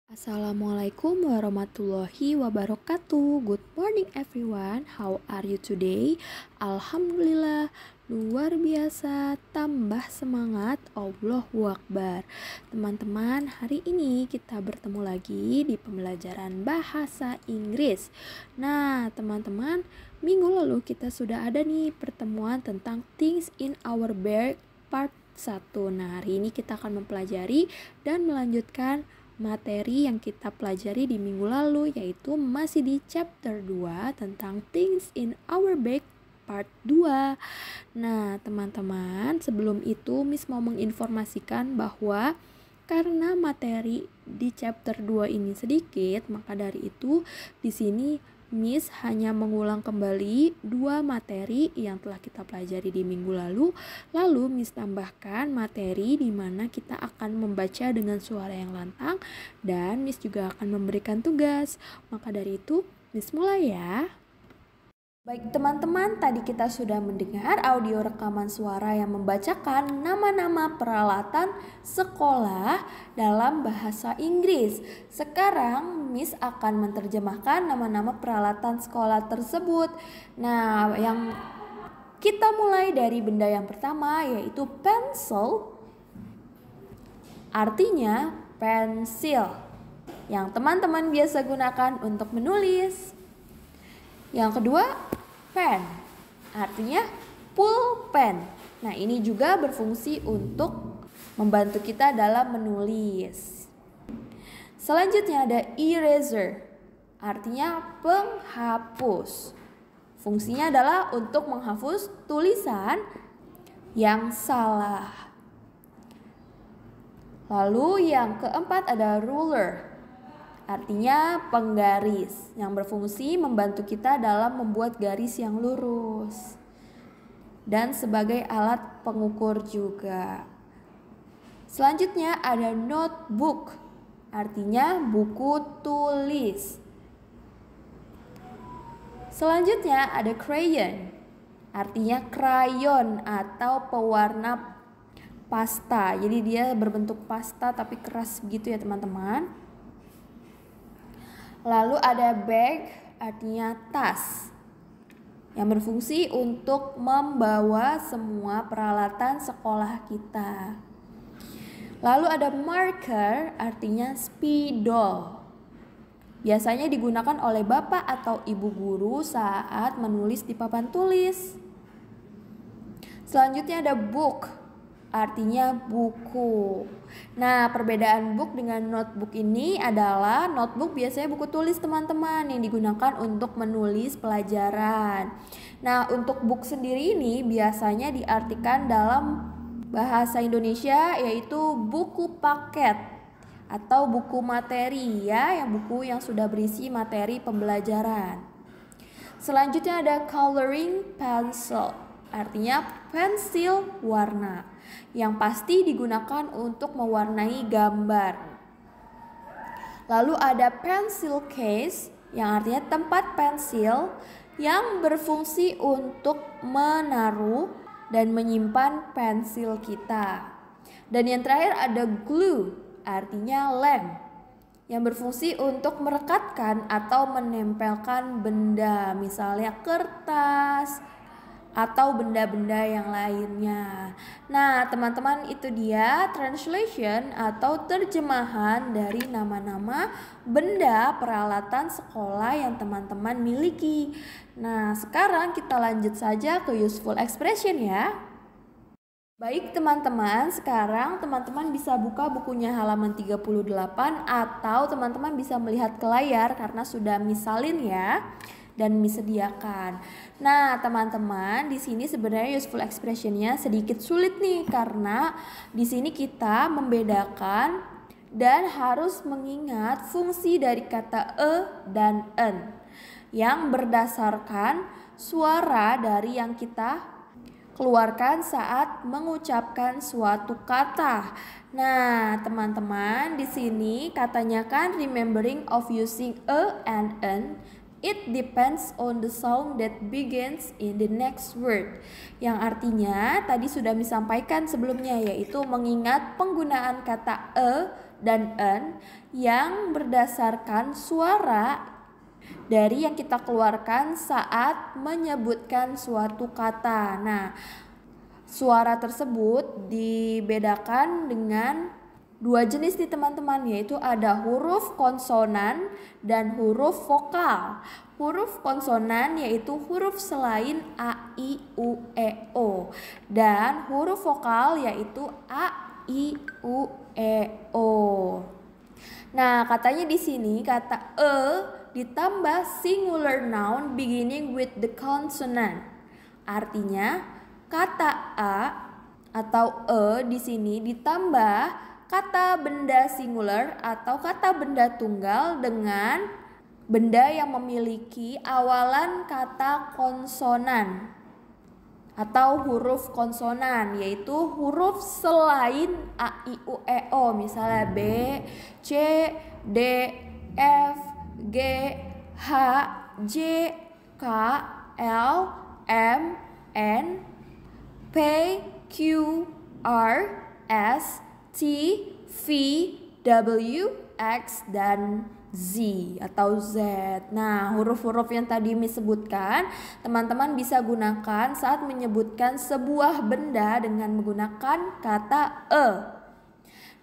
Assalamualaikum warahmatullahi wabarakatuh. Good morning everyone. How are you today? Alhamdulillah, luar biasa, tambah semangat. Allahu Akbar. Teman-teman, hari ini kita bertemu lagi di pembelajaran bahasa Inggris. Nah, teman-teman, minggu lalu kita sudah ada nih pertemuan tentang things in our bag part 1. Nah, hari ini kita akan mempelajari dan melanjutkan materi yang kita pelajari di minggu lalu, yaitu masih di chapter 2 tentang things in our bag part 2. Nah, teman-teman, sebelum itu Miss mau menginformasikan bahwa karena materi di chapter 2 ini sedikit, maka dari itu di sini Miss hanya mengulang kembali 2 materi yang telah kita pelajari di minggu lalu. Lalu Miss tambahkan materi di mana kita akan membaca dengan suara yang lantang dan Miss juga akan memberikan tugas. Maka dari itu Miss mulai ya. Baik teman-teman, tadi kita sudah mendengar audio rekaman suara yang membacakan nama-nama peralatan sekolah dalam bahasa Inggris. Sekarang Miss akan menerjemahkan nama-nama peralatan sekolah tersebut. Nah, yang kita mulai dari benda yang pertama yaitu pencil. Artinya pensil yang teman-teman biasa gunakan untuk menulis. Yang kedua, pen, artinya pulpen. Nah, ini juga berfungsi untuk membantu kita dalam menulis. Selanjutnya ada eraser, artinya penghapus. Fungsinya adalah untuk menghapus tulisan yang salah. Lalu yang keempat ada ruler, artinya penggaris yang berfungsi membantu kita dalam membuat garis yang lurus dan sebagai alat pengukur juga. Selanjutnya ada notebook, artinya buku tulis. Selanjutnya ada crayon, artinya krayon atau pewarna pasta. Jadi dia berbentuk pasta tapi keras begitu ya teman-teman. Lalu ada bag, artinya tas, yang berfungsi untuk membawa semua peralatan sekolah kita. Lalu ada marker, artinya spidol. Biasanya digunakan oleh bapak atau ibu guru saat menulis di papan tulis. Selanjutnya ada book, artinya buku. Nah, perbedaan book dengan notebook ini adalah notebook biasanya buku tulis teman-teman yang digunakan untuk menulis pelajaran. Nah, untuk book sendiri ini biasanya diartikan dalam bahasa Indonesia yaitu buku paket atau buku materi ya, yang buku yang sudah berisi materi pembelajaran. Selanjutnya ada coloring pencil, artinya pensil warna, yang pasti digunakan untuk mewarnai gambar. Lalu ada pencil case, yang artinya tempat pensil yang berfungsi untuk menaruh dan menyimpan pensil kita. Dan yang terakhir ada glue, artinya lem, yang berfungsi untuk merekatkan atau menempelkan benda, misalnya kertas atau benda-benda yang lainnya. Nah, teman-teman, itu dia translation atau terjemahan dari nama-nama benda peralatan sekolah yang teman-teman miliki. Nah, sekarang kita lanjut saja ke useful expression ya. Baik teman-teman, sekarang teman-teman bisa buka bukunya halaman 38 atau teman-teman bisa melihat ke layar karena sudah misalin ya dan disediakan. Nah, teman-teman, di sini sebenarnya useful expression-nya sedikit sulit nih karena di sini kita membedakan dan harus mengingat fungsi dari kata e dan en yang berdasarkan suara dari yang kita keluarkan saat mengucapkan suatu kata. Nah, teman-teman, di sini katanya kan remembering of using a and an. It depends on the sound that begins in the next word. Yang artinya tadi sudah disampaikan sebelumnya, yaitu mengingat penggunaan kata e dan en yang berdasarkan suara dari yang kita keluarkan saat menyebutkan suatu kata. Nah, suara tersebut dibedakan dengan dua jenis nih teman-teman, yaitu ada huruf konsonan dan huruf vokal. Huruf konsonan yaitu huruf selain a, i, u, e, o, dan huruf vokal yaitu a, i, u, e, o. Nah, katanya di sini kata ditambah singular noun beginning with the consonant. Artinya kata a atau di sini ditambah kata benda singular atau kata benda tunggal dengan benda yang memiliki awalan kata konsonan atau huruf konsonan, yaitu huruf selain a, i, u, e, o, misalnya b, c, d, f, g, h, j, k, l, m, n, p, q, r, s, t, v, w, x, dan Z atau Z. Nah, huruf-huruf yang tadi Miss sebutkan, teman-teman bisa gunakan saat menyebutkan sebuah benda dengan menggunakan kata e.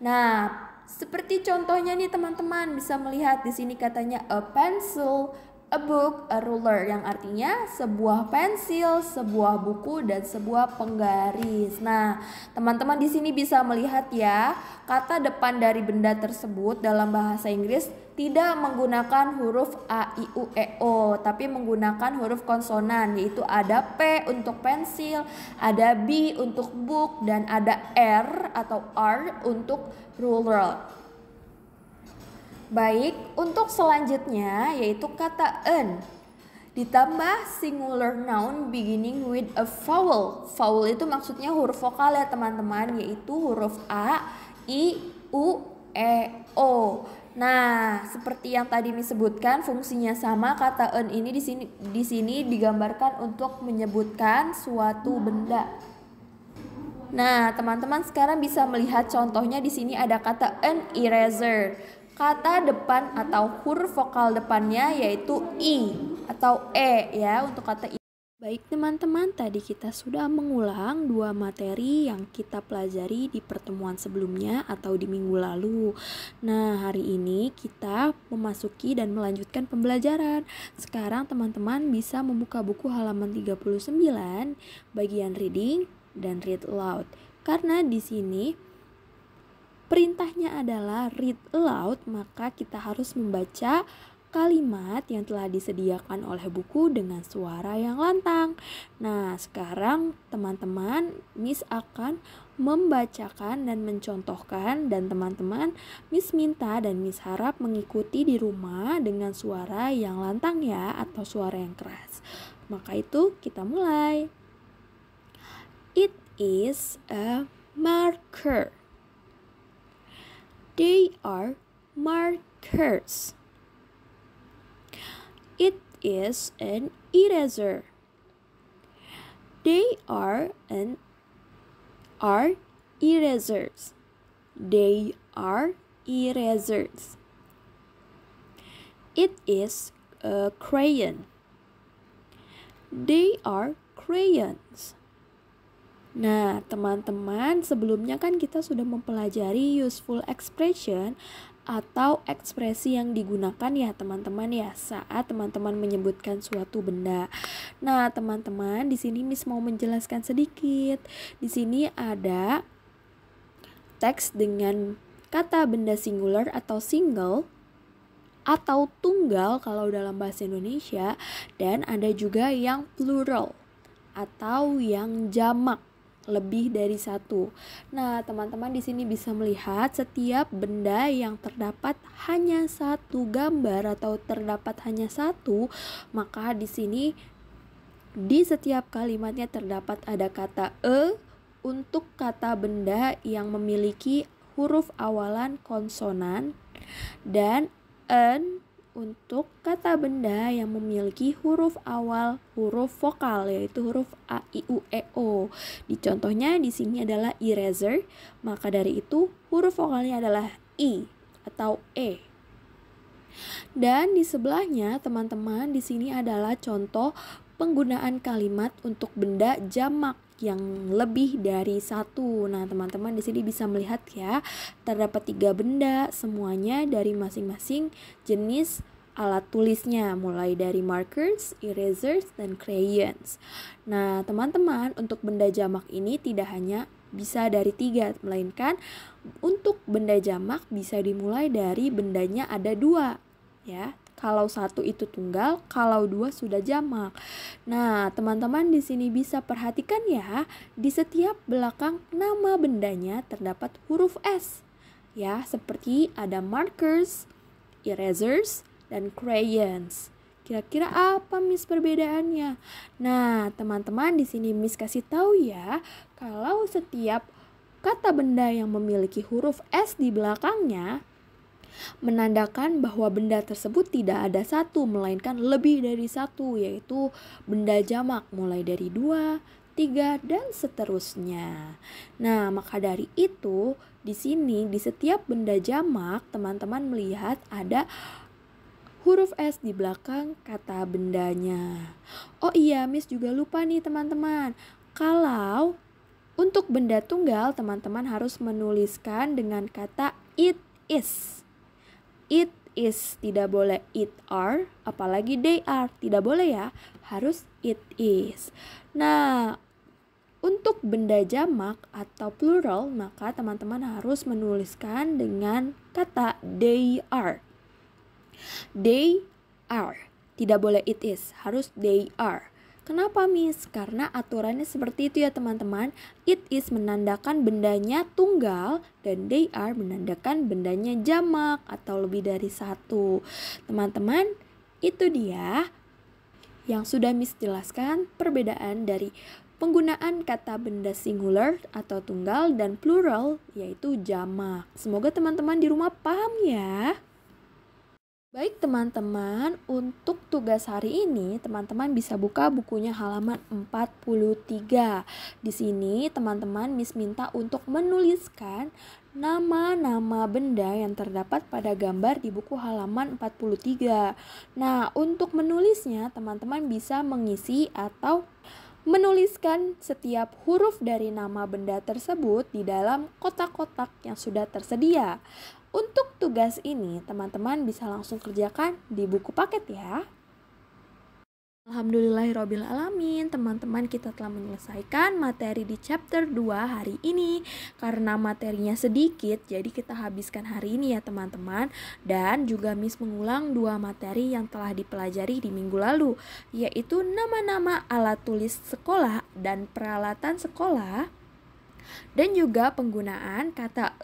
Nah, seperti contohnya nih teman-teman bisa melihat di sini katanya a pencil, a book, a ruler, yang artinya sebuah pensil, sebuah buku, dan sebuah penggaris. Nah, teman-teman di sini bisa melihat ya, kata depan dari benda tersebut dalam bahasa Inggris tidak menggunakan huruf a, i, u, e, o, tapi menggunakan huruf konsonan, yaitu ada P untuk pensil, ada B untuk book, dan ada R atau R untuk ruler. Baik, untuk selanjutnya yaitu kata en ditambah singular noun beginning with a vowel. Vowel itu maksudnya huruf vokal ya teman-teman, yaitu huruf a, i, u, e, o. Nah, seperti yang tadi disebutkan fungsinya sama, kata en ini di sini digambarkan untuk menyebutkan suatu benda. Nah, teman-teman sekarang bisa melihat contohnya di sini ada kata an eraser. Kata depan atau huruf vokal depannya yaitu i atau e ya untuk kata i. Baik teman-teman, tadi kita sudah mengulang dua materi yang kita pelajari di pertemuan sebelumnya atau di minggu lalu. Nah, hari ini kita memasuki dan melanjutkan pembelajaran. Sekarang teman-teman bisa membuka buku halaman 39 bagian reading dan read aloud. Karena di sini perintahnya adalah read aloud, maka kita harus membaca kalimat yang telah disediakan oleh buku dengan suara yang lantang. Nah, sekarang teman-teman, Miss akan membacakan dan mencontohkan, dan teman-teman Miss minta dan Miss harap mengikuti di rumah dengan suara yang lantang ya, atau suara yang keras. Maka itu kita mulai. It is a marker. They are markers. It is an eraser. They are erasers. They are erasers. It is a crayon. They are crayons. Nah, teman-teman, sebelumnya kan kita sudah mempelajari useful expression atau ekspresi yang digunakan ya teman-teman ya saat teman-teman menyebutkan suatu benda. Nah, teman-teman, di sini Miss mau menjelaskan sedikit. Di sini ada teks dengan kata benda singular atau single atau tunggal kalau dalam bahasa Indonesia, dan ada juga yang plural atau yang jamak, lebih dari satu. Nah, teman-teman di sini bisa melihat setiap benda yang terdapat hanya satu gambar atau terdapat hanya satu, maka di sini di setiap kalimatnya terdapat ada kata e untuk kata benda yang memiliki huruf awalan konsonan, dan en untuk kata benda yang memiliki huruf awal huruf vokal yaitu huruf a, i, u, e, o. Di contohnya di sini adalah eraser, maka dari itu huruf vokalnya adalah I atau E. Dan di sebelahnya teman-teman di sini adalah contoh penggunaan kalimat untuk benda jamak yang lebih dari satu. Nah, teman-teman di sini bisa melihat ya, terdapat 3 benda, semuanya dari masing-masing jenis alat tulisnya, mulai dari markers, erasers, dan crayons. Nah, teman-teman, untuk benda jamak ini tidak hanya bisa dari 3, melainkan untuk benda jamak bisa dimulai dari bendanya ada 2, ya. Kalau 1 itu tunggal, kalau 2 sudah jamak. Nah, teman-teman di sini bisa perhatikan ya, di setiap belakang nama bendanya terdapat huruf S. Ya, seperti ada markers, erasers, dan crayons. Kira-kira apa Miss perbedaannya? Nah, teman-teman di sini Miss kasih tahu ya, kalau setiap kata benda yang memiliki huruf S di belakangnya menandakan bahwa benda tersebut tidak ada satu, melainkan lebih dari satu, yaitu benda jamak mulai dari 2, 3, dan seterusnya. Nah, maka dari itu, di sini di setiap benda jamak, teman-teman melihat ada huruf S di belakang kata bendanya. Oh iya, Miss juga lupa nih teman-teman. Kalau untuk benda tunggal, teman-teman harus menuliskan dengan kata it is. It is, tidak boleh it are, apalagi they are, tidak boleh ya, harus it is. Nah, untuk benda jamak atau plural, maka teman-teman harus menuliskan dengan kata they are. They are, tidak boleh it is, harus they are. Kenapa Miss? Karena aturannya seperti itu ya teman-teman. It is menandakan bendanya tunggal dan they are menandakan bendanya jamak atau lebih dari satu. Teman-teman, itu dia yang sudah Miss jelaskan perbedaan dari penggunaan kata benda singular atau tunggal dan plural yaitu jamak. Semoga teman-teman di rumah paham ya. Baik teman-teman, untuk tugas hari ini teman-teman bisa buka bukunya halaman 43. Di sini teman-teman Miss minta untuk menuliskan nama-nama benda yang terdapat pada gambar di buku halaman 43. Nah, untuk menulisnya teman-teman bisa mengisi atau menuliskan setiap huruf dari nama benda tersebut di dalam kotak-kotak yang sudah tersedia. Untuk tugas ini, teman-teman bisa langsung kerjakan di buku paket ya. Alhamdulillahirrabbilalamin, teman-teman kita telah menyelesaikan materi di chapter 2 hari ini. Karena materinya sedikit, jadi kita habiskan hari ini ya teman-teman. Dan juga Miss mengulang 2 materi yang telah dipelajari di minggu lalu, yaitu nama-nama alat tulis sekolah dan peralatan sekolah. Dan juga penggunaan kata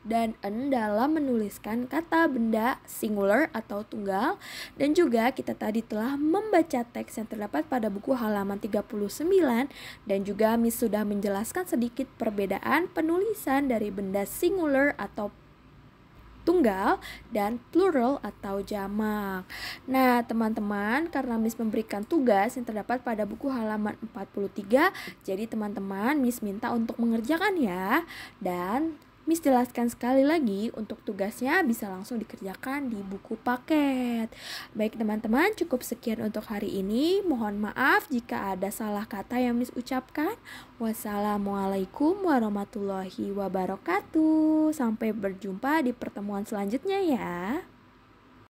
dan en dalam menuliskan kata benda singular atau tunggal. Dan juga kita tadi telah membaca teks yang terdapat pada buku halaman 39 dan juga Miss sudah menjelaskan sedikit perbedaan penulisan dari benda singular atau tunggal dan plural atau jamak. Nah, teman-teman, karena Miss memberikan tugas yang terdapat pada buku halaman 43, jadi teman-teman Miss minta untuk mengerjakan ya. Dan Miss jelaskan sekali lagi, untuk tugasnya bisa langsung dikerjakan di buku paket. Baik teman-teman, cukup sekian untuk hari ini. Mohon maaf jika ada salah kata yang Miss ucapkan. Wassalamualaikum warahmatullahi wabarakatuh. Sampai berjumpa di pertemuan selanjutnya ya.